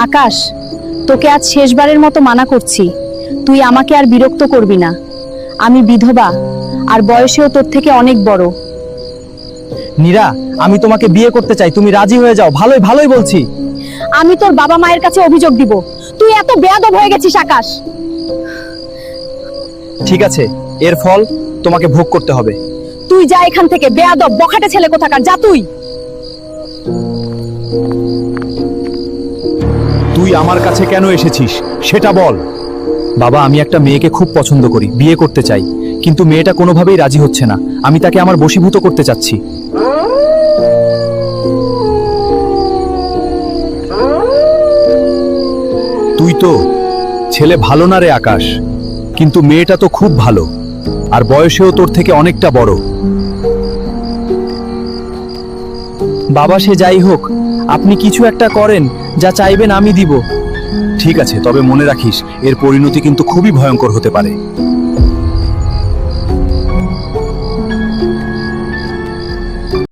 আকাশ, তোকে আজ শেষবারের মতো মানা করছি, তুই আমাকে আর বিরক্ত করবি না। আমি বিধবা, আর বয়সেও তোর থেকে অনেক বড়। নীরা, আমি তোমাকে বিয়ে করতে চাই, তুমি রাজি হয়ে যাও। ভালোই ভালোই বলছি। আমি তোর বাবা মায়ের কাছে অভিযোগ দিব, তুই এত বেয়াদব হয়ে গেছিস আকাশ। ঠিক আছে, এর ফল তোমাকে ভোগ করতে হবে। তুই যা এখান থেকে, বেয়াদব বখাটে ছেলে কোথাকার, যা তুই। তুই আমার কাছে কেন এসেছিস সেটা বল। বাবা, আমি একটা মেয়েকে খুব পছন্দ করি, বিয়ে করতে চাই, কিন্তু মেয়েটা কোনোভাবেই রাজি হচ্ছে না। আমি তাকে আমার বশীভূত করতে চাচ্ছি। তুই তো ছেলে ভালো না রে আকাশ, কিন্তু মেয়েটা তো খুব ভালো, আর বয়সেও তোর থেকে অনেকটা বড়। বাবা, সে যাই হোক, আপনি কিছু একটা করেন, যা চাইবেন আমি দিব। ঠিক আছে, তবে মনে রাখিস, এর পরিণতি কিন্তু খুবই ভয়ঙ্কর হতে পারে।